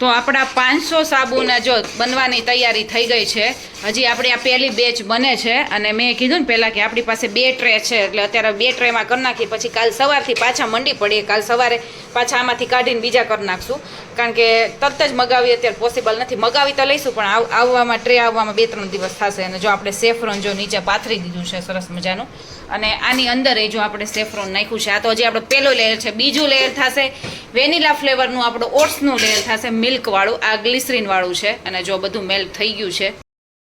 તો આપણા 500 સાબુના જો બનવાની તૈયારી થઈ ગઈ છે. હજી આપણી આ પહેલી બેચ બને છે અને મેં કીધું ને પહેલાં કે આપણી પાસે 2 ટ્રે છે એટલે અત્યારે 2 ટ્રેમાં કરી નાખી, પછી કાલ સવારથી પાછા મંડી પડીએ. કાલ સવારે પાછા આમાંથી કાઢીને બીજા કરી નાખશું, કારણ કે તરત જ મગાવી અત્યારે પોસિબલ નથી. મગાવી તો લઈશું પણ આવવામાં ટ્રે આવવામાં 2-3 દિવસ થશે. અને જો આપણે સેફ્રોન જો નીચે પાથરી દીધું છે સરસ મજાનું, અને આની અંદર એ જો આપણે સેફ્રોન નાખ્યું છે. આ તો હજી આપણો પહેલો લેયર છે. બીજું લેયર થશે વેનીલા ફ્લેવરનું, આપણું ઓટ્સનું લેયર થશે મિલ્કવાળું. આ ગ્લિસરીનવાળું છે અને જો બધું મેલ્ટ થઈ ગયું છે.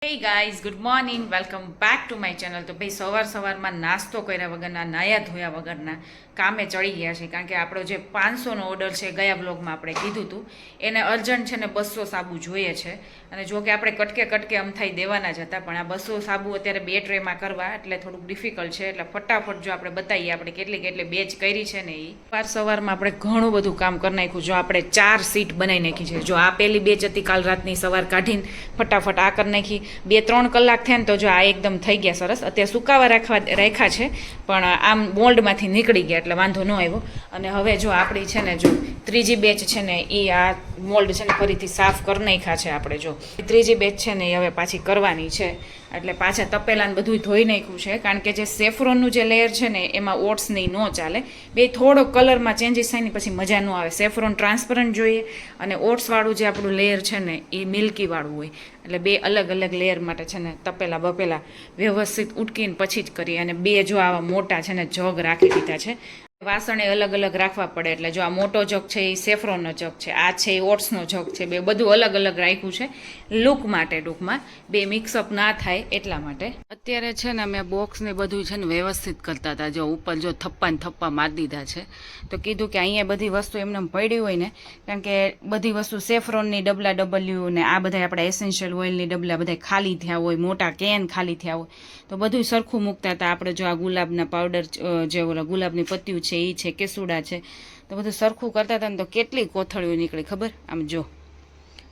Hey guys, good morning, welcome back to my channel. તો ભાઈ સવારમાં નાસ્તો કર્યા વગરના, નાયા ધોયા વગરના કામે ચડી ગયા છે, કારણ કે આપણો જે 500નો ઓર્ડર છે ગયા બ્લોગમાં આપણે કીધું હતું એને અર્જન્ટ છે ને 200 સાબુ જોઈએ છે. અને જો કે આપણે કટકે અમથાઈ દેવાના જ હતા, પણ આ 200 સાબુ અત્યારે 2 ટ્રેમાં કરવા એટલે થોડુંક ડિફિકલ્ટ છે. એટલે ફટાફટ જો આપણે બતાવીએ આપણે કેટલી બેચ કરી છે ને એ સવારમાં આપણે ઘણું બધું કામ કરી નાખ્યું. જો આપણે 4 સીટ બનાવી નાખી છે. જો આ પહેલી બેચ હતી કાલ રાતની, સવાર કાઢીને ફટાફટ આ કરી નાખી. 2-3 કલાક થયા ને તો જો આ એકદમ થઈ ગયા સરસ. અત્યારે સુકાવા રાખ્યા છે પણ આમ મોલ્ડમાંથી નીકળી ગયા એટલે વાંધો ન આવ્યો. અને હવે જો આપણી છે ને જો ત્રીજી બેચ છે ને એ આ મોલ્ડ છે ને ફરીથી સાફ કરી નાખ્યા છે આપણે. જો ત્રીજી બેચ છે ને એ હવે પાછી કરવાની છે, એટલે પાછા તપેલાને બધું ધોઈ નાખ્યું છે, કારણ કે જે સેફ્રોનનું જે લેયર છે ને એમાં ઓટ્સ નહીં ન ચાલે. બે થોડો કલરમાં ચેન્જીસ થાય ને પછી મજા ન આવે. સેફ્રોન ટ્રાન્સપરન્ટ જોઈએ અને ઓટ્સવાળું જે આપણું લેયર છે ને એ મિલ્કીવાળું હોય. એટલે બે અલગ લેયર માટે છે ને તપેલા બપેલા વ્યવસ્થિત ઉટકીને પછી જ કરીએ. અને બે જો આવા મોટા છે ને જગ રાખી દીધા છે. વાસણે અલગ રાખવા પડે. એટલે જો આ મોટો જગ છે એ સેફ્રોનનો જગ છે, આ છે એ ઓટ્સનો જગ છે. બે બધું અલગ રાખ્યું છે લુક માટે, ટૂંકમાં બે મિક્સઅપ ના થાય એટલા માટે. અત્યારે છે ને અમે બોક્સ ને બધું છે ને વ્યવસ્થિત કરતા હતા. જો ઉપર જો થપ્પા મારી દીધા છે. તો કીધું કે અહીંયા બધી વસ્તુ એમને પડી હોય ને, કારણ કે બધી વસ્તુ સેફ્રોનની ડબલા ડબલ્યુ ને આ બધા આપણા એસેન્શિયલ ઓઇલની ડબલા બધા ખાલી થયા હોય, મોટા કેન ખાલી થયા હોય, તો બધું સરખું મૂકતા હતા. આપણે જો આ ગુલાબના પાવડર જે ઓલા ગુલાબની પત્યું છે એ છે, કેસુડા છે, તો બધું સરખું કરતા હતા ને તો કેટલી કોથળીઓ નીકળી ખબર. આમ જો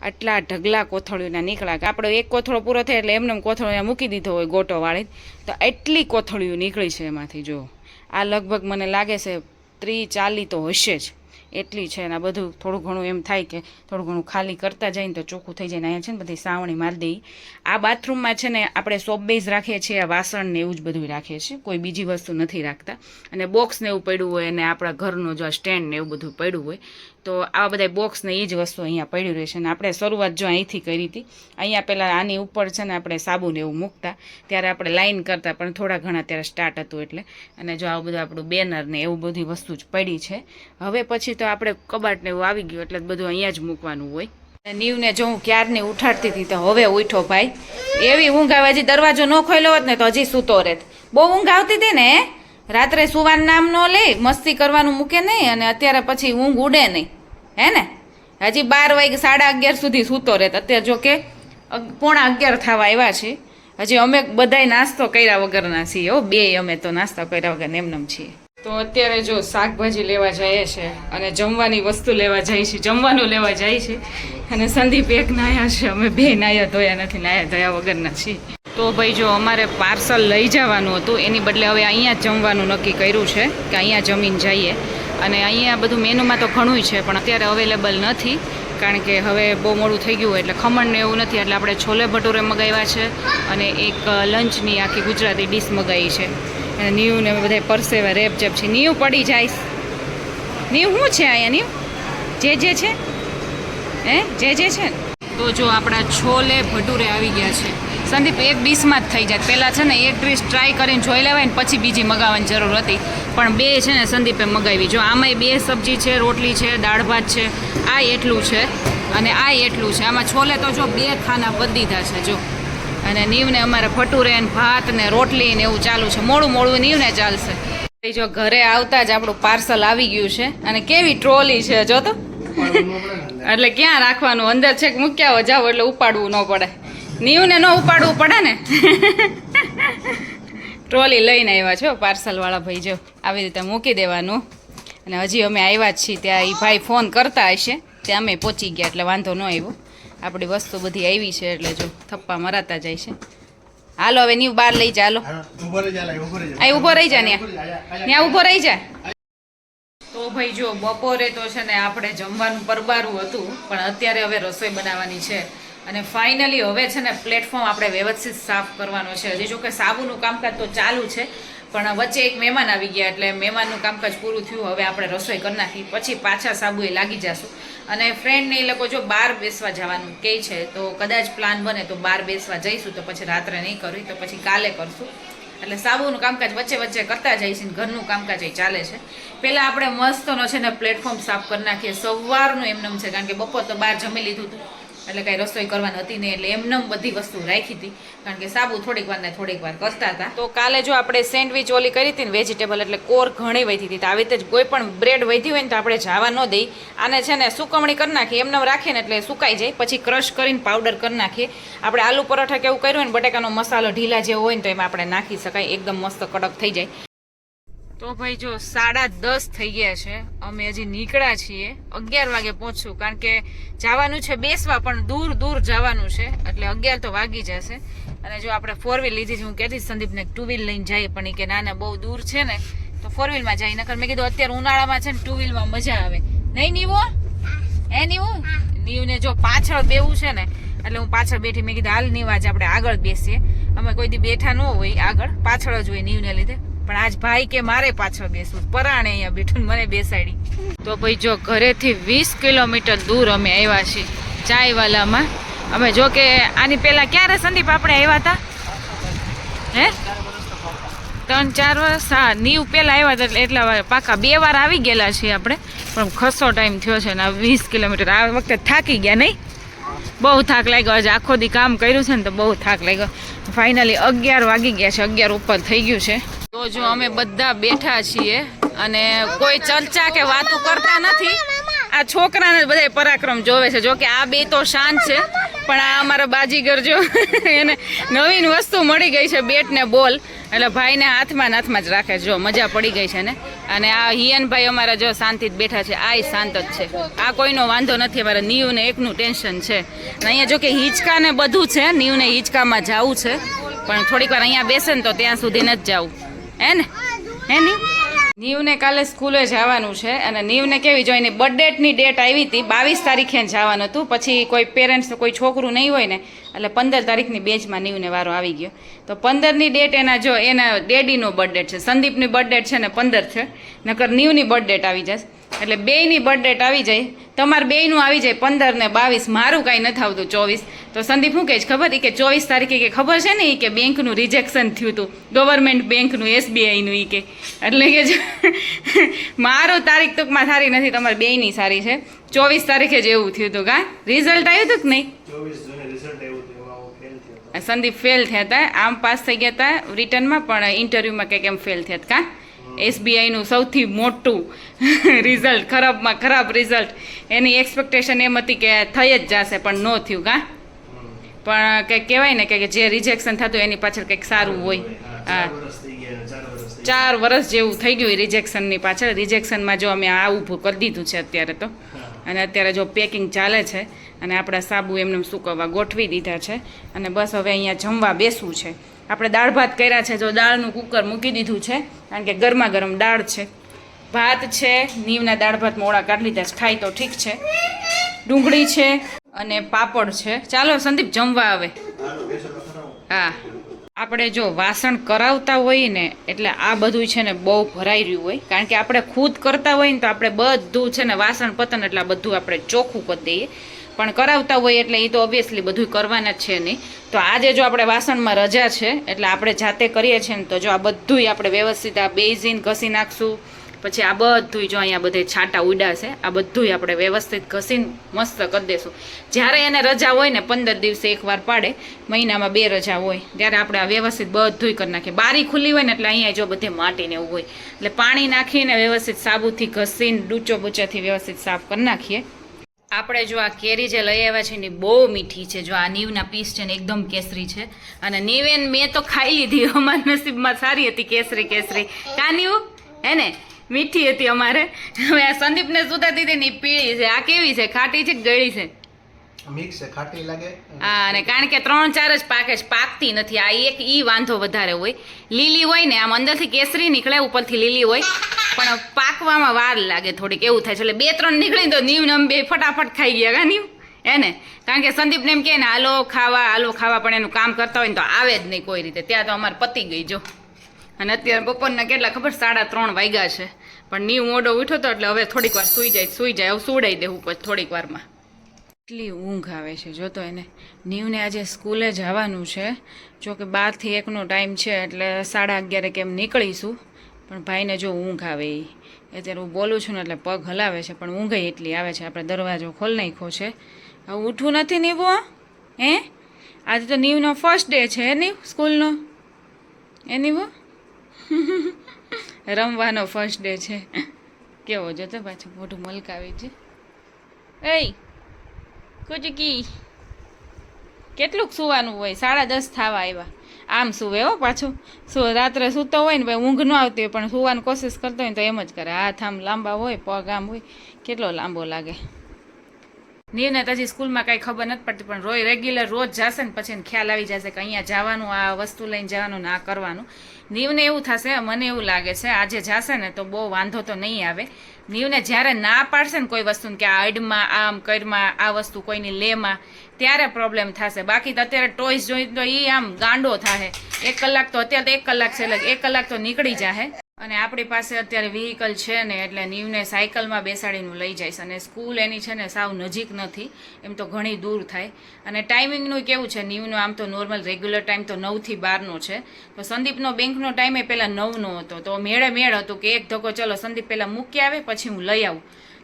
આટલા ઢગલા કોથળીઓના નીકળ્યા. આપણો એક કોથળો પૂરો થાય એટલે એમને કોથળો મૂકી દીધો હોય ગોટો વાળી, તો એટલી કોથળીઓ નીકળી છે એમાંથી. જો આ લગભગ મને લાગે છે 30-40 તો હશે જ, એટલી છે. ને બધું થોડું ઘણું એમ થાય કે થોડું ઘણું ખાલી કરતા જાય ને તો ચોખ્ખું થઈ જાય. ને અહીંયા છે ને બધી સાવણી મારી દઈ. આ બાથરૂમમાં છે ને આપણે સોપ બેઝ રાખીએ છીએ, આ વાસણ ને એવું જ બધું રાખીએ છીએ, કોઈ બીજી વસ્તુ નથી રાખતા. અને બોક્સ ને એવું પડ્યું હોય અને આપણા ઘરનું જો સ્ટેન્ડ ને એવું બધું પડ્યું હોય, તો આવા બધા બોક્સ ને એ જ વસ્તુ અહીંયા પડ્યું રહેશે. ને આપણે શરૂઆત જો અહીંથી કરી હતી. અહીંયા પહેલાં આની ઉપર છે ને આપણે સાબુને એવું મૂકતા, ત્યારે આપણે લાઈન કરતા, પણ થોડા ઘણા ત્યારે સ્ટાર્ટ હતું એટલે. અને જો આવું બધું આપણું બેનર ને એવું બધી વસ્તુ જ પડી છે. હવે પછી તો આપણે કબાટ ને એવું આવી ગયું એટલે બધું અહીંયા જ મૂકવાનું હોય. નીવને જો હું ક્યારની ઉઠાડતી હતી તો હવે ઉઠો ભાઈ. એવી ઊંઘ આવે, હજી દરવાજો ન ખોલ્યો હોત ને તો હજી સૂતો રહેત. બહુ ઊંઘ આવતી હતી ને, રાત્રે સુવાનું નામ ન લે, મસ્તી કરવાનું મૂકે નહીં, અને અત્યારે પછી ઊંઘ ઉડે નહીં, હે ને. હજી 12 વાગે 11:30 સુધી સૂતો રહેત. અત્યારે જો કે 11:15 થવા આવ્યા છે. હજી અમે બધાય નાસ્તો કર્યા વગરના છીએ હો. બે અમે તો નાસ્તો કર્યા વગર એમનેમ છીએ. તો અત્યારે જો શાકભાજી લેવા જઈએ છે અને જમવાની વસ્તુ લેવા જાય છે, જમવાનું લેવા જાય છે. અને સંદીપ એક નાયા છે, અમે બે નાયા ધોયા નથી, નાયા ધોયા વગરના છીએ. તો ભાઈ જો અમારે પાર્સલ લઈ જવાનું હતું, એની બદલે હવે અહીંયા જ જમવાનું નક્કી કર્યું છે કે અહીંયા જમીન જઈએ. અને અહીંયા બધું મેનુમાં તો ઘણું છે પણ અત્યારે અવેલેબલ નથી, કારણ કે હવે બહુ મોડું થઈ ગયું હોય એટલે ખમણ ને એવું નથી. એટલે આપણે છોલે ભટુરે મગાવ્યા છે અને એક લંચની આખી ગુજરાતી ડીશ મગાવી છે. અને નીવ ને બધા પરસેવા રેપચેપ છે. નીવ પડી જાય. નીવ શું છે અહીંયા? નીવ જે છે હે જે છે. તો જો આપણા છોલે ભટુરે આવી ગયા છે. સંદીપ એક ડીશમાં જ થઈ જાય. પહેલાં છે ને એક ડીશ ટ્રાય કરીને જોઈ લેવાય ને પછી બીજી મગાવવાની જરૂર હતી, પણ બે છે ને સંદીપે મગાવી. જો આમાંય 2 સબ્જી છે, રોટલી છે, દાળ ભાત છે, આ એટલું છે અને આ એટલું છે. આમાં છોલે તો જો 2 ખાના બધી દીધા છે જો. અને નીવને અમારે ભટુરે ને ભાત ને રોટલી ને એવું ચાલુ છે. મોડું નીવને ચાલશે. જો ઘરે આવતા જ આપણું પાર્સલ આવી ગયું છે. અને કેવી ટ્રોલી છે જો તો. એટલે ક્યાં રાખવાનું, અંદર છે કે મૂક્યા જાવ એટલે ઉપાડવું ન પડે. નીવને ન ઉપાડવું પડે ને. ટ્રોલી લઈને આવ્યા છો પાર્સલવાળા ભાઈ. જો આવી રીતે મૂકી દેવાનું. અને હજી અમે આવ્યા જ છીએ ત્યાં એ ભાઈ ફોન કરતા હશે, ત્યાં અમે પહોંચી ગયા એટલે વાંધો ન આવ્યો. આપણી વસ્તુ બધી આવી છે એટલે જો થપ્પા મરાતા જાય છે. હાલો હવે નીવ બહાર લઈ જા. હાલો અહીં ઊભો રહી જા, ત્યાં ઊભો રહી જા. તો ભાઈ જો બપોરે તો છે ને આપણે જમવાનું પરબારું હતું, પણ અત્યારે હવે રસોઈ બનાવવાની છે. અને ફાઇનલી હવે છે ને પ્લેટફોર્મ આપણે વ્યવસ્થિત સાફ કરવાનો છે. હજી જો કે સાબુનું કામકાજ તો ચાલુ છે, પણ વચ્ચે એક મહેમાન આવી ગયા એટલે મહેમાનનું કામકાજ પૂરું થયું. હવે આપણે રસોઈ કરી નાખી, પછી પાછા સાબુએ લાગી જશું. અને ફ્રેન્ડને એ લોકો જો બહાર બેસવા જવાનું કહે છે, તો કદાચ પ્લાન બને તો બહાર બેસવા જઈશું. તો પછી રાત્રે નહીં કરવી, તો પછી કાલે કરશું. એટલે સાબુનું કામકાજ વચ્ચે વચ્ચે કરતા જઈશું, ઘરનું કામકાજ એ ચાલે છે. પહેલાં આપણે મસ્તનો છે ને પ્લેટફોર્મ સાફ કરી નાખીએ. સવારનું એમનેમ છે, કારણ કે બપોર તો બહાર જમી લીધું હતું, એટલે કાંઈ રસોઈ કરવાની હતી નહીં, એટલે એમનેમ બધી વસ્તુ રાખી હતી, કારણ કે સાબુ થોડીક વાર ને થોડીક વાર કરતા હતા. તો કાલે જો આપણે સેન્ડવિચ ઓલી કરી હતી ને વેજીટેબલ, એટલે કોર ઘણી વધી હતી. તો આવી રીતે જ કોઈ પણ બ્રેડ વધી હોય ને તો આપણે જવા ન દઈ. આને છે ને સુકવણી કરી નાખીએ, એમને રાખીએ ને એટલે સુકાઈ જાય, પછી ક્રશ કરીને પાવડર કરી નાખીએ. આપણે આલુ પરોઠા કેવું કર્યું હોય ને, બટેકાનો મસાલો ઢીલા જેવો હોય ને તો એમાં આપણે નાખી શકાય, એકદમ મસ્ત કડક થઈ જાય. તો ભાઈ જો 10:30 થઈ ગયા છે, અમે હજી નીકળ્યા છીએ. 11 વાગે પહોંચશું, કારણ કે જવાનું છે બેસવા, પણ દૂર દૂર જવાનું છે, એટલે 11 તો વાગી જશે. અને જો આપણે 4 વ્હીલ લીધી છે, હું કહેતી સંદીપને 2 વ્હીલ લઈને જઈએ, પણ એ કે ના બહુ દૂર છે ને તો 4 વ્હીલમાં જઈએ. નકર મેં કીધું અત્યારે ઉનાળામાં છે ને 2 વ્હીલમાં મજા આવે નહીં. નીવો નીવને જો પાછળ બેવું છે ને, એટલે હું પાછળ બેઠી. મેં કીધું હાલ નીવ આજે આપણે આગળ બેસીએ. અમે કોઈ દી બેઠા ન હોય આગળ, પાછળ જ હોય નીવને લીધે. પણ આજ ભાઈ કે મારે પાછળ બેસવું, પરાણે અહીંયા બેઠું મને બેસાડી. તો ભાઈ જો ઘરેથી 20 કિલોમીટર દૂર અમે આવ્યા છીએ ચાયવાલામાં. અમે જો કે આની પહેલાં ક્યારે સંદીપ આપણે આવ્યા હતા? હે 3-4 વર્ષ? હા, નીવ પહેલાં આવ્યા હતા, એટલે એટલા પાકા 2 વાર આવી ગયેલા છીએ આપણે. પણ ખસો ટાઈમ થયો છે ને 20 કિલોમીટર. આ વખતે થાકી ગયા નહીં? બહુ થાક લાગ્યો. આજે આખો દી કામ કર્યું છે ને તો બહુ થાક લાગ્યો. ફાઇનલી 11 વાગી ગયા છે, 11 ઉપર થઈ ગયું છે. તો જો અમે બધા બેઠા છીએ અને કોઈ ચર્ચા કે વાતો કરતા નથી. આ છોકરાને બધા પરાક્રમ જોવે છે. જો કે આ બે તો શાંત છે, પણ આ અમારા બાજીગર જો એને નવીન વસ્તુ મળી ગઈ છે, બેટ ને બોલ, એટલે ભાઈને હાથમાં જ રાખે. જો મજા પડી ગઈ છે ને. અને આ હિયનભાઈ અમારા જો શાંતિ બેઠા છે, આ શાંત જ છે. આ કોઈનો વાંધો નથી. અમારા નીવને એકનું ટેન્શન છે. અહીંયા જો કે હિંચકા ને બધું છે, નીવને હિંચકામાં જવું છે, પણ થોડીક વાર અહીંયા બેસે ને તો ત્યાં સુધી નથી જવું. હે નીવને કાલે સ્કૂલે જવાનું છે. અને નીવને કેવી જો એની બર્થડેની ડેટ આવી હતી, 22 તારીખે જવાનું હતું. પછી કોઈ પેરેન્ટ્સ કોઈ છોકરું નહીં હોય ને, એટલે 15 તારીખની બેચમાં નીવને વારો આવી ગયો. તો 15ની ડેટ એના ડેડીનો બર્થડે છે. સંદીપની બર્થડે છે ને 15 છે, નકર નીવની બર્થડેટ આવી જશે. એટલે બેયની બર્થડેટ આવી જાય. તમારે બેયનું આવી જાય 15 ને 22. મારું કાંઈ નથી આવતું 24. તો સંદીપ શું કહે છે ખબર? એ કે 24 તારીખે કે ખબર છે ને, એ કે બેંકનું રિજેક્શન થયું હતું, ગવર્મેન્ટ બેંકનું, SBIનું. એ કે એટલે કે મારું તારીખ ટૂંકમાં સારી નથી, તમારે બેયની સારી છે. 24 તારીખે જ એવું થયું હતું. કા રિઝલ્ટ આવ્યું હતું કે નહીં? સંદીપ ફેલ થયા હતા. આમ પાસ થઈ ગયા હતા રિટર્નમાં, પણ ઇન્ટરવ્યુમાં કંઈક એમ ફેલ થયા હતા. કા SBIનું સૌથી મોટું રિઝલ્ટ, ખરાબમાં ખરાબ રિઝલ્ટ. એની એક્સપેક્ટેશન એમ હતી કે થઈ જ જશે, પણ ન થયું. કા પણ કંઈક કહેવાય ને કે જે રિજેક્શન થતું એની પાછળ કંઈક સારું હોય. હા, 4 વર્ષ જેવું થઈ ગયું રિજેક્શનની પાછળ. રિજેક્શનમાં જો અમે આ ઊભું કરી દીધું છે અત્યારે તો. અને અત્યારે જો પેકિંગ ચાલે છે, અને આપણા સાબુ એમને સૂકવવા ગોઠવી દીધા છે. અને બસ હવે અહીંયા જમવા બેસવું છે. આપણે દાળ ભાત કર્યા છે. જો દાળનું કુકર મૂકી દીધું છે, કારણ કે ગરમા ગરમ દાળ છે. ભાત છે, નીવના દાળ ભાત મોડા કાઢી લીધા છે, ખાય તો ઠીક છે. ડુંગળી છે અને પાપડ છે. ચાલો સંદીપ જમવા આવે. હા, આપણે જો વાસણ કરાવતા હોઈએ ને, એટલે આ બધું છે ને બહુ ભરાઈ રહ્યું હોય, કારણ કે આપણે ખુદ કરતા હોય ને તો આપણે બધું છે ને વાસણ પતન એટલે બધું આપણે ચોખ્ખું કરી દઈએ. પણ કરાવતા હોય એટલે એ તો ઓબ્વિયસલી બધું કરવાના જ છે નહીં. તો આજે જો આપણે વાસણમાં રજા છે, એટલે આપણે જાતે કરીએ છીએ ને, તો જો આ બધું આપણે વ્યવસ્થિત આ બેઝીન ઘસી નાખશું. પછી આ બધું જો અહીંયા બધે છાંટા ઉડાશે, આ બધું આપણે વ્યવસ્થિત ઘસીને મસ્ત કરી દઈશું. જ્યારે એને રજા હોય ને, 15 દિવસે એકવાર પાડે, મહિનામાં 2 રજા હોય, ત્યારે આપણે આ વ્યવસ્થિત બધું કરી નાખીએ. બારી ખુલ્લી હોય ને એટલે અહીંયા જો બધે માટીને એવું હોય, એટલે પાણી નાખીને વ્યવસ્થિત સાબુથી ઘસીને ડૂચો બૂચાથી વ્યવસ્થિત સાફ કરી નાખીએ. આપણે જો આ કેરી જે લઈ આવ્યા છે ને બહુ મીઠી છે. જો આ નીવના પીસ છે ને એકદમ કેસરી છે. અને નીવેન મેં તો ખાઈ લીધી, અમારા નસીબમાં સારી હતી કેસરી. કા નીવ હે ને, મીઠી હતી અમારે. હવે આ સંદીપને સુધા દીધી ને પીળી છે. આ કેવી છે? ખાટી છે કે ગળી છે? મિક્સ છે, ખાટી લાગે. હા, અને કારણ કે 3-4 જ પાકે છે, પાકતી નથી. આ એક ઈ વાંધો વધારે હોય. લીલી હોય ને આમ અંદરથી કેસરી નીકળે, ઉપરથી લીલી હોય, પણ પાકવામાં વાર લાગે થોડીક, એવું થાય છે. એટલે 2-3 નીકળી તો નીવ ને અમે બે ફટાફટ ખાઈ ગયા કા નીવ એને. કારણ કે સંદીપને એમ કહે ને હાલો ખાવા, પણ એનું કામ કરતા હોય ને તો આવે જ નહીં કોઈ રીતે. ત્યાં તો અમારે પતી ગઈ જો. અને અત્યારે બપોરના કેટલા ખબર 3:30 વાગ્યા છે, પણ નીવ મોડો ઉઠ્યો તો એટલે હવે થોડીક વાર સુઈ જાય. હવે સુવડાવી દેવું પછી થોડીક વારમાં. એટલી ઊંઘ આવે છે જોતો એને. નીવને આજે સ્કૂલે જવાનું છે, જો કે 12 થી 1નો ટાઈમ છે, એટલે 11:30 કેમ નીકળીશું. પણ ભાઈને જો ઊંઘ આવે એ. અત્યારે હું બોલું છું ને એટલે પગ હલાવે છે, પણ ઊંઘ એટલી આવે છે. આપણે દરવાજો ખોલી નાખ્યો છે. હવે ઉઠવું નથી નીવો? હે, આજે તો નીવનો ફર્સ્ટ ડે છે નીવ સ્કૂલનો. એ નીવો રમવાનો ફર્સ્ટ ડે છે. કેવો જતો પાછું મોઢું મલકાવી છે. એ કુચકી કેટલુંક સુવાનું હોય? 10:30 થવા આવ્યા. આમ સુવે હો પાછું. રાત્રે સૂતો હોય ને ભાઈ ઊંઘ ન આવતી હોય, પણ સુવાની કોશિશ કરતો હોય ને તો એમ જ કરે. હાથ આમ લાંબા હોય, પગ આમ હોય, કેટલો લાંબો લાગે. નીવને તો હજી સ્કૂલમાં કાંઈ ખબર નથી પડતી, પણ રેગ્યુલર રોજ જશે ને પછી એને ખ્યાલ આવી જશે કે અહીંયા જવાનું, આ વસ્તુ લઈને જવાનું ને આ કરવાનું. નીવને એવું થશે, મને એવું લાગે છે આજે જશે ને તો બહુ વાંધો તો નહીં આવે. નીવને જ્યારે ના પાડશે ને કોઈ વસ્તુને કે આ અડમાં, આમ કરમાં, આ વસ્તુ કોઈની લેમાં, ત્યારે પ્રોબ્લેમ થશે. બાકી તો અત્યારે ટોયસ જોઈ તો એ આમ ગાંડો થાય. 1 કલાક તો અત્યારે તો 1 કલાક છે, એટલે 1 કલાક તો નીકળી જાય. અને આપણી પાસે અત્યારે વ્હીકલ છે ને, એટલે નીવને સાયકલમાં બેસાડીને લઈ જઈશ. અને સ્કૂલ એની છે ને સાવ નજીક નથી, એમ તો ઘણી દૂર થાય. અને ટાઈમિંગનું કેવું છે, નીવનો આમ તો નોર્મલ રેગ્યુલર ટાઈમ તો 9 થી 12નો છે. તો સંદીપનો બેંકનો ટાઈમ એ પહેલાં 9નો હતો. તો મેળ હતું કે એક ધક્કો ચલો સંદીપ પહેલાં મૂકી આવે પછી હું લઈ આવું,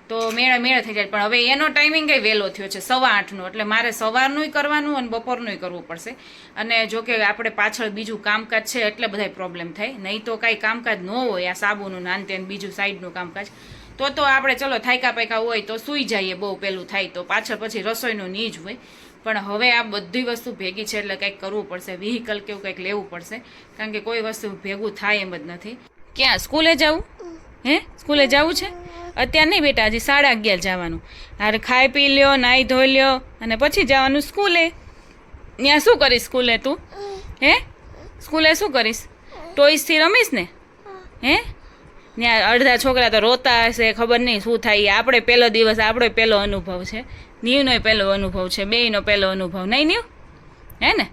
તો મેળે થઈ જાય. પણ હવે એનો ટાઈમિંગ કઈ વહેલો થયો છે 8:15નો, એટલે મારે સવારનું કરવાનું અને બપોરનું કરવું પડશે. અને જો કે આપણે પાછળ બીજું કામકાજ છે એટલે બધાય પ્રોબ્લેમ થાય, નહીં તો કાંઈ કામકાજ ન હોય. આ સાબુનું નાન તેને બીજું સાઈડનું કામકાજ તો આપણે ચલો થાયકા પાયકા હોય તો સૂઈ જઈએ, બહુ પેલું થાય તો પાછળ પછી રસોઈનું નહીં જ હોય. પણ હવે આ બધી વસ્તુ ભેગી છે એટલે કંઈક કરવું પડશે. વ્હીકલ કેવું કંઈક લેવું પડશે, કારણ કે કોઈ વસ્તુ ભેગું થાય એમ જ નથી. ક્યાં સ્કૂલે જવું? હે, સ્કૂલે જવું છે? અત્યારે નહીં બેટા, હજી 11:30 જવાનું. હારે ખાઈ પી લ્યો, નાહી ધોઈ લ્યો, અને પછી જવાનું સ્કૂલે. ત્યાં શું કરીશ સ્કૂલે તું? હે, સ્કૂલે શું કરીશ? ટોયસથી રમીશ ને? હે, ત્યાં અડધા છોકરા તો રોતા હશે, ખબર નહીં શું થાય. આપણે પહેલો દિવસ, આપણો પહેલો અનુભવ છે, નીવનો પહેલો અનુભવ છે, બેયનો પહેલો અનુભવ નહીં નીવ? હે ને?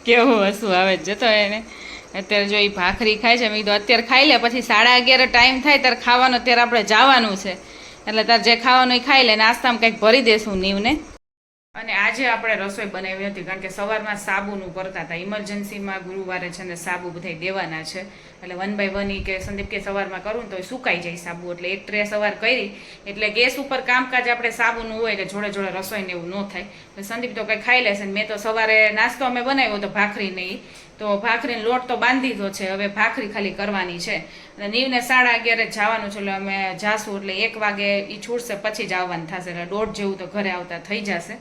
કેવું હસવું આવે જતો એને. અત્યારે જો એ ભાખરી ખાય છે, મેં કીધું અત્યારે ખાઈ લે, પછી 11:30 ટાઈમ થાય ત્યારે ખાવાનો, ત્યારે આપણે જવાનું છે. એટલે તારે જે ખાવાનું એ ખાઈ લે, નાસ્તામાં કંઈક ભરી દેશું નીવને. અને આજે આપણે રસોઈ બનાવી હતી, કારણ કે સવારમાં સાબુનું કરતા હતા. ઇમરજન્સીમાં ગુરુવારે છે ને સાબુ બધા દેવાના છે, એટલે 1 by 1 કે સંદીપ કે સવારમાં કરું ને તો સુકાઈ જાય સાબુ. એટલે એક ટ્રે સવાર કરી, એટલે ગેસ ઉપર કામકાજ આપણે સાબુનું હોય એટલે જોડે જોડે રસોઈને એવું ન થાય. એટલે સંદીપ તો કંઈ ખાઈ લેશે. મેં તો સવારે નાસ્તો અમે બનાવ્યો તો ભાખરી નહીં, તો ભાખરીનો લોટ તો બાંધી દીધો છે, હવે ભાખરી ખાલી કરવાની છે. અને નીવને 11:30 જવાનું છે, એટલે અમે જાશું એટલે 1 વાગે એ છૂટશે પછી જ આવવાનું થશે, એટલે 1:30 જેવું તો ઘરે આવતા થઈ જશે.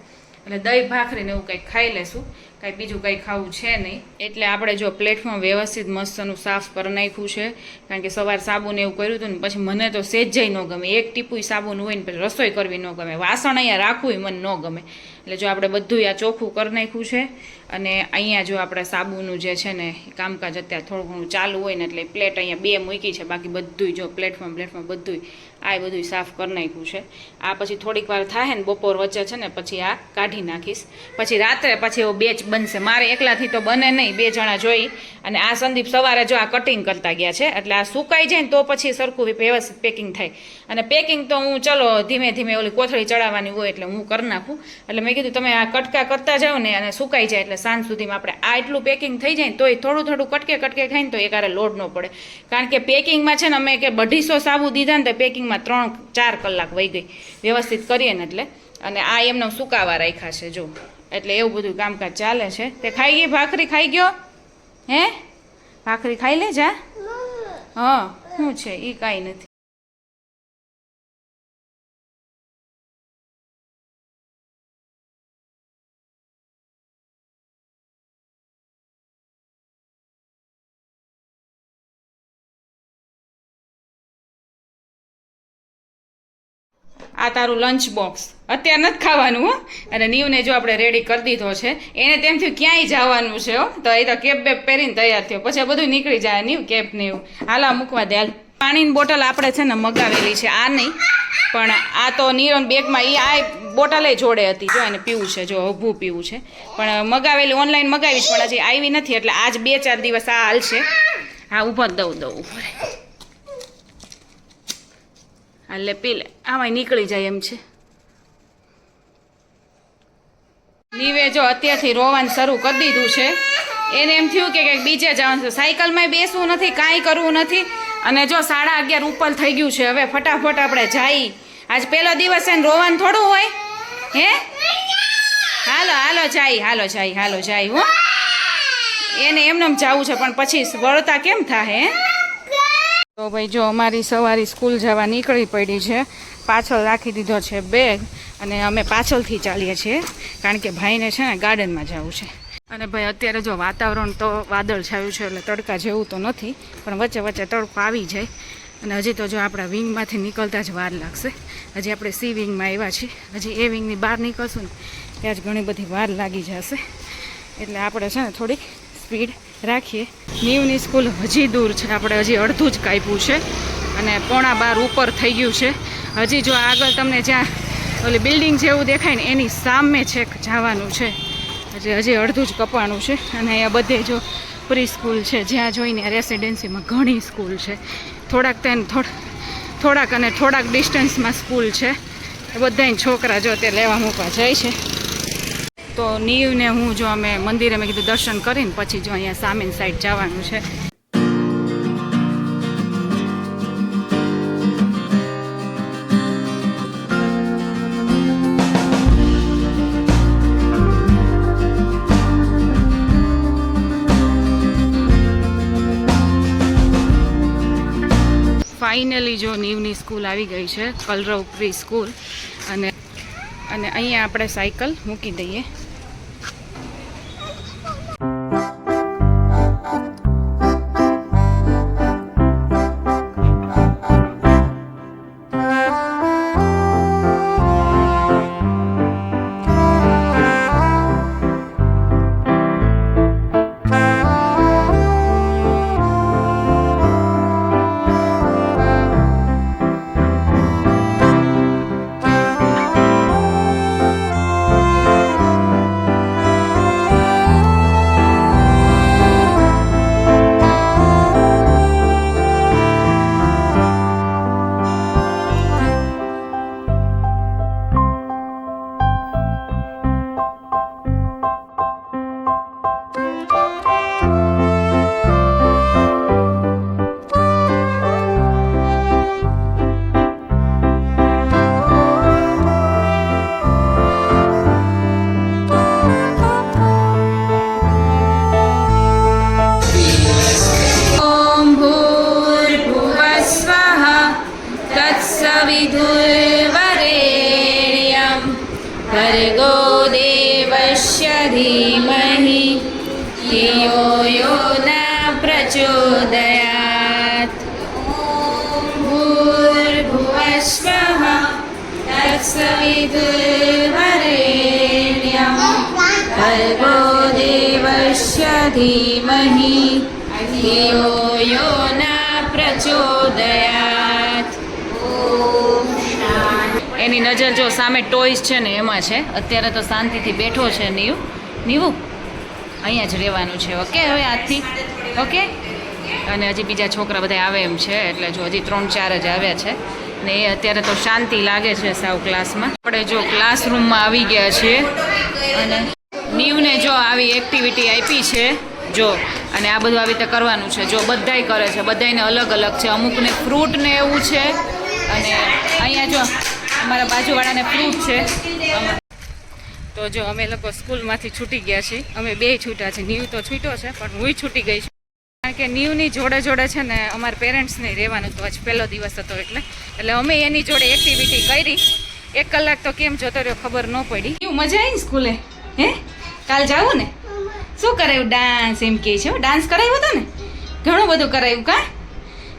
એટલે દહીં ભાખરીને એવું કંઈક ખાઈ લેશું, કાંઈ બીજું કંઈ ખાવું છે નહીં. એટલે આપણે જો પ્લેટફોર્મ વ્યવસ્થિત મસ્તનું સાફ કરી નાખ્યું છે, કારણ કે સવાર સાબુને એવું કર્યું હતું ને પછી મને તો સેજાઈ ન ગમે. એક ટીપું સાબુનું હોય ને પછી રસોઈ કરવી ન ગમે, વાસણ અહીંયા રાખવું મને ન ગમે. એટલે જો આપણે બધું આ ચોખ્ખું કરી નાખ્યું છે. અને અહીંયા જો આપણે સાબુનું જે છે ને કામકાજ અત્યારે થોડું ઘણું ચાલુ હોય ને, એટલે પ્લેટ અહીંયા 2 મૂકી છે, બાકી બધું જો પ્લેટફોર્મ બધું આ બધું સાફ કરી નાખ્યું છે. આ પછી થોડીક વાર થાય ને બપોર વચ્ચે છે ને પછી આ કાઢી નાખીશ. પછી રાત્રે પછી એવો બેચ બનશે. મારે એકલાથી તો બને નહીં, 2 જણા જોઈ. અને આ સંદીપ સવારે જો આ કટિંગ કરતા ગયા છે, એટલે આ સુકાઈ જાય ને તો પછી સરખું વ્યવસ્થિત પેકિંગ થાય. અને પેકિંગ તો હું ચલો ધીમે ધીમે ઓલી કોથળી ચડાવવાની હોય એટલે હું કરી નાખું. એટલે મેં કીધું તમે આ કટકા કરતા જાઓ ને, અને સુકાઈ જાય એટલે સાંજ સુધીમાં આપણે આ એટલું પેકિંગ થઈ જાય ને તોય થોડું કટકે થાય ને તો એકારે લોડ ન પડે. કારણ કે પેકિંગમાં છે ને અમે કે 250 સાબુ દીધા ને તો પેકિંગમાં 3-4 કલાક વહી ગઈ વ્યવસ્થિત કરીએ ને એટલે. અને આ એમને સુકાવા રાખ્યા છે જો, એટલે એવું બધું કામકાજ ચાલે છે. તે ખાઈ ગઈ ભાખરી? ખાઈ ગયો? હે, ભાખરી ખાઈ લે જા. હા, શું છે એ કાંઈ નથી. આ તારું લંચ બોક્સ અત્યારે નથી ખાવાનું હો. અને નીવને જો આપણે રેડી કરી દીધો છે. એને તેમ થયું ક્યાંય જવાનું છે હો, તો એ તો કેપ બેપ પહેરીને તૈયાર થયો. પછી આ બધું નીકળી જાય નીવ કેપ ને એવું. હાલા મૂકવા દે હાલ. પાણીની બોટલ આપણે છે ને મગાવેલી છે, આ નહીં પણ આ તો નીરન બેગમાં એ આ બોટલે જોડે હતી. જો એને પીવું છે, જો ઊભું પીવું છે. પણ મગાવેલી ઓનલાઈન મગાવી છે પણ હજી આવી નથી, એટલે આજ 2-4 દિવસ આ હાલશે. હા ઊભો દઉં ઉપર હાલે પી લે. આમાં નીકળી જાય એમ છે. નીવે જો અત્યારથી રોવાનું શરૂ કરી દીધું છે. એને એમ થયું કે કંઈક બીજે જવાનું છે. સાયકલમાં બેસવું નથી, કાંઈ કરવું નથી. અને જો 11:30 ઉપર થઈ ગયું છે. હવે ફટાફટ આપણે જઈ. આજ પહેલો દિવસ એને રોવાનું થોડું હોય હે. હાલો જાય હો. એને એમને જવું છે પણ પછી વળતા કેમ થાય હે. તો ભાઈ જો અમારી સવારી સ્કૂલ જવા નીકળી પડી છે. પાછળ રાખી દીધો છે બેગ અને અમે પાછળથી ચાલીએ છીએ કારણ કે ભાઈને છે ને ગાર્ડનમાં જવું છે. અને ભાઈ અત્યારે જો વાતાવરણ તો વાદળ છાયું છે એટલે તડકા જેવું તો નથી, પણ વચ્ચે વચ્ચે તડકો આવી જાય. અને હજી તો જો આપણા વિંગમાંથી નીકળતા જ વાર લાગશે. હજી આપણે સી વિંગમાં આવ્યા છીએ, હજી એ વિંગની બહાર નીકળશું ને ત્યાં જ ઘણી બધી વાર લાગી જશે. એટલે આપણે છે ને થોડીક સ્પીડ રાખીએ. નીવની સ્કૂલ હજી દૂર છે, આપણે હજી અડધું જ કાપ્યું છે અને 11:15 ઉપર થઈ ગયું છે. હજી જો આગળ તમને જ્યાં ઓલી બિલ્ડિંગ જેવું દેખાય ને એની સામે છેક જવાનું છે. હજી અડધું જ કપાણું છે. અને અહીંયા બધે જો પ્રી સ્કૂલ છે, જ્યાં જોઈને રેસિડેન્સીમાં ઘણી સ્કૂલ છે. થોડાક અને થોડાક ડિસ્ટન્સમાં સ્કૂલ છે. એ બધાય છોકરા જો તે લેવા મૂકવા જાય છે. તો નીવને હું જો અમે મંદિરે મેં કીધું દર્શન કરીને પછી જો અહીંયા સામેની સાઈડ જવાનું છે. ફાઇનલી જો નીવની સ્કૂલ આવી ગઈ છે, કલરવ પ્રી સ્કૂલ. અને અહીંયા આપણે સાયકલ મૂકી દઈએ. विदुर्वरेण्यं भर्गो देवस्य धीमहि धियो यो न प्रचोदयात् भूर्भुवस्वः तत्सवितुर्वरेण्यं भर्गो देवस्य धीमहि धियो यो न प्रचोदयात्. એની નજર જો સામે ટોયસ છે ને એમાં છે. અત્યારે તો શાંતિથી બેઠો છે નીવું અહીંયા જ રહેવાનું છે. ઓકે હવે આજથી ઓકે. અને હજી બીજા છોકરા બધા આવે એમ છે, એટલે જો હજી 3-4 જ આવ્યા છે ને એ અત્યારે તો શાંતિ લાગે છે સાવ ક્લાસમાં. આપણે જો ક્લાસરૂમમાં આવી ગયા છીએ અને નીવને જો આવી એક્ટિવિટી આપી છે જો, અને આ બધું આવી રીતે કરવાનું છે. જો બધાય કરે છે, બધાયને અલગ અલગ છે. અમુકને ફ્રૂટ ને એવું છે અને અહીંયા જો અમારા બાજુવાળાને ફ્રૂટ છે. તો જો અમે લોકો સ્કૂલમાંથી છૂટી ગયા છીએ. અમે બે છૂટ્યા છે. નીવ તો છૂટ્યો છે પણ હુંય છૂટી ગઈ છું કારણ કે નીવની જોડે જોડે છે ને અમારા પેરેન્ટ્સને રહેવાનું તો આજ પહેલો દિવસ હતો એટલે અમે એની જોડે એક્ટિવિટી કરી. 1 કલાક તો કેમ જતો રહ્યો ખબર ન પડી. કેવું મજા આવી ને સ્કૂલે? હે કાલ જાવું ને? શું કરાયું? ડાન્સ એમ કહે છે. ડાન્સ કરાવ્યો હતો ને? ઘણું બધું કરાવ્યું કા?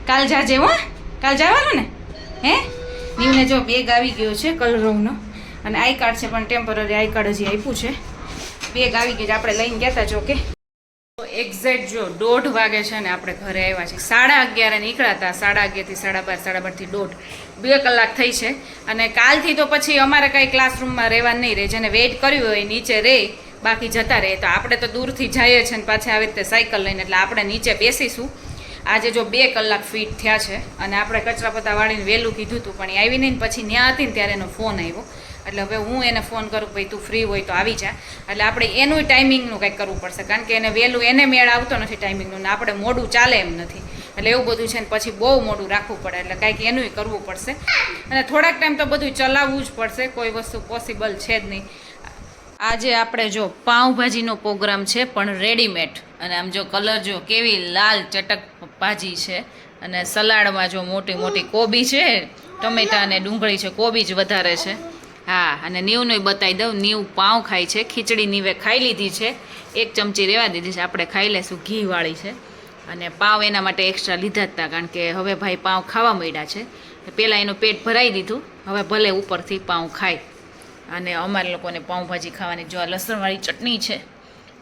કાલ જાજે હો. કાલ જવાનું ને? હે નીવને જો બેગ આવી ગયો છે કલરવનો અને આઈ કાર્ડ છે પણ ટેમ્પરરી આઈ કાર્ડ હજી આપ્યું છે. બેગ આવી ગયું છે, આપણે લઈને ગયા હતા જો કે એક્ઝેક્ટ જો 1:30 વાગે છે ને આપણે ઘરે આવ્યા છીએ. 11:30 નીકળ્યા હતા, 11:30 થી 12:30, 12:30 થી 1:30, 2 કલાક થઈ છે. અને કાલથી તો પછી અમારે કાંઈ ક્લાસરૂમમાં રહેવાનું નહીં રહે, જેને વેઇટ કર્યું હોય નીચે રહે, બાકી જતા રહે. તો આપણે તો દૂરથી જઈએ છીએ ને પાછા આવી રીતે સાયકલ લઈને, એટલે આપણે નીચે બેસીશું. આજે જો 2 કલાક ફીટ થયા છે અને આપણે કચરા પત્તા વાળીને વહેલું કીધું હતું પણ એ આવી નહીં. પછી ત્યાં હતી ને ત્યારે એનો ફોન આવ્યો, એટલે હવે હું એને ફોન કરું ભાઈ તું ફ્રી હોય તો આવી જા. એટલે આપણે એનું ટાઈમિંગનું કંઈક કરવું પડશે, કારણ કે એને વહેલું એને મેળ આવતો નથી ટાઈમિંગનું, ને આપણે મોડું ચાલે એમ નથી. એટલે એવું બધું છે ને પછી બહુ મોડું રાખવું પડે, એટલે કાંઈક એનું કરવું પડશે. અને થોડાક ટાઈમ તો બધું ચલાવવું જ પડશે, કોઈ વસ્તુ પોસિબલ છે જ નહીં. આજે આપણે જો પાઉંભાજીનો પ્રોગ્રામ છે પણ રેડીમેડ, અને આમ જો કલર જો કેવી લાલ ચટક ભાજી છે. અને સલાડમાં જો મોટી મોટી કોબી છે, ટમેટા અને ડુંગળી છે, કોબી જ વધારે છે. હા, અને નીવનું બતાવી દઉં, નીવ પાઉં ખાય છે. ખીચડી નીવે ખાઈ લીધી છે, 1 ચમચી રહેવા દીધી છે, આપણે ખાઈ લેશું, ઘીવાળી છે. અને પાઉં એના માટે એક્સ્ટ્રા લીધા જ હતા, કારણ કે હવે ભાઈ પાઉં ખાવા માંડ્યા છે. પહેલાં એનું પેટ ભરાઈ દીધું, હવે ભલે ઉપરથી પાઉં ખાય. અને અમારા લોકોને પાઉંભાજી ખાવાની જો આ લસણવાળી ચટણી છે.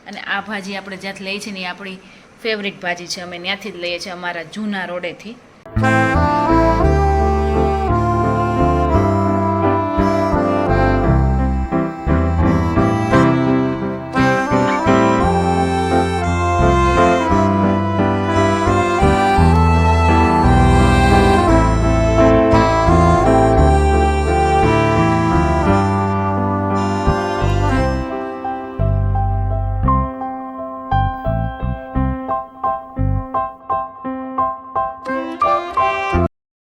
અને આ ભાજી આપણે જ્યાંથી લઈએ છીએ ને એ આપણી ફેવરિટ ભાજી છે, અમે ત્યાંથી જ લઈએ છીએ, અમારા જૂના રોડેથી.